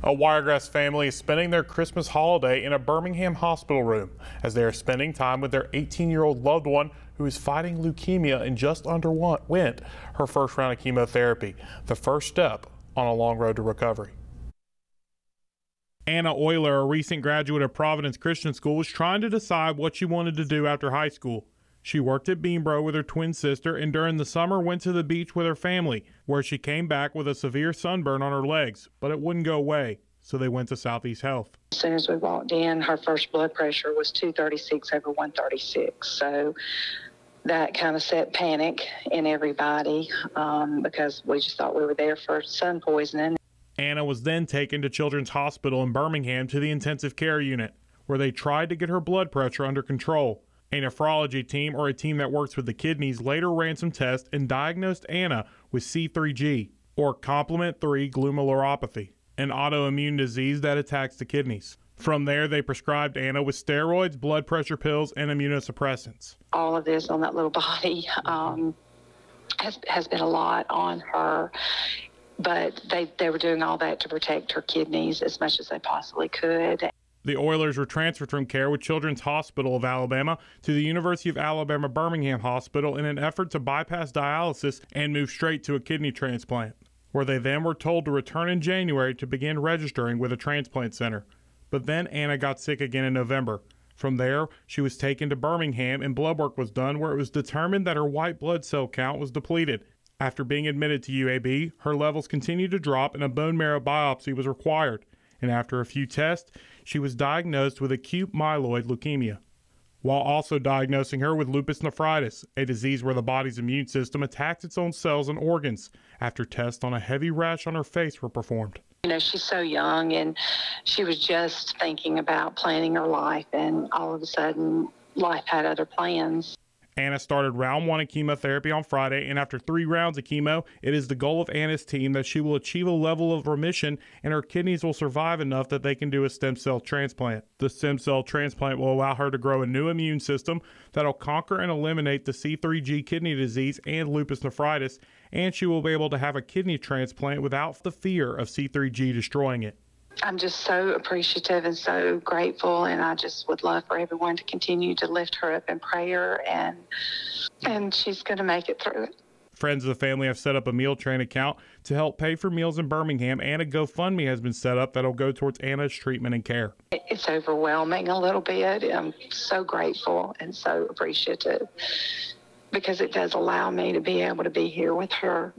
A Wiregrass family is spending their Christmas holiday in a Birmingham hospital room as they are spending time with their 18-year-old loved one who is fighting leukemia and just underwent her first round of chemotherapy, the first step on a long road to recovery. Anna Euler, a recent graduate of Providence Christian School, was trying to decide what she wanted to do after high school. She worked at Beanbro with her twin sister and during the summer went to the beach with her family, where she came back with a severe sunburn on her legs, but it wouldn't go away, so they went to Southeast Health. As soon as we walked in, her first blood pressure was 236/136, so that kind of set panic in everybody because we just thought we were there for sun poisoning. Anna was then taken to Children's Hospital in Birmingham to the intensive care unit, where they tried to get her blood pressure under control. A nephrology team, or a team that works with the kidneys, later ran some tests and diagnosed Anna with C3G, or complement 3 glomerulopathy, an autoimmune disease that attacks the kidneys. From there, they prescribed Anna with steroids, blood pressure pills, and immunosuppressants. All of this on that little body has been a lot on her, but they were doing all that to protect her kidneys as much as they possibly could. The Oilers were transferred from care with Children's Hospital of Alabama to the University of Alabama Birmingham Hospital in an effort to bypass dialysis and move straight to a kidney transplant, where they then were told to return in January to begin registering with a transplant center. But then Anna got sick again in November. From there, she was taken to Birmingham and blood work was done, where it was determined that her white blood cell count was depleted. After being admitted to UAB, her levels continued to drop and a bone marrow biopsy was required. And after a few tests, she was diagnosed with acute myeloid leukemia, while also diagnosing her with lupus nephritis, a disease where the body's immune system attacks its own cells and organs, after tests on a heavy rash on her face were performed. You know, she's so young and she was just thinking about planning her life, and all of a sudden life had other plans. Anna started round 1 of chemotherapy on Friday, and after 3 rounds of chemo, it is the goal of Anna's team that she will achieve a level of remission and her kidneys will survive enough that they can do a stem cell transplant. The stem cell transplant will allow her to grow a new immune system that will conquer and eliminate the C3G kidney disease and lupus nephritis, and she will be able to have a kidney transplant without the fear of C3G destroying it. I'm just so appreciative and so grateful, and I just would love for everyone to continue to lift her up in prayer, and she's going to make it through it. Friends of the family have set up a meal train account to help pay for meals in Birmingham, and a GoFundMe has been set up that will go towards Anna's treatment and care. It's overwhelming a little bit. I'm so grateful and so appreciative because it does allow me to be able to be here with her.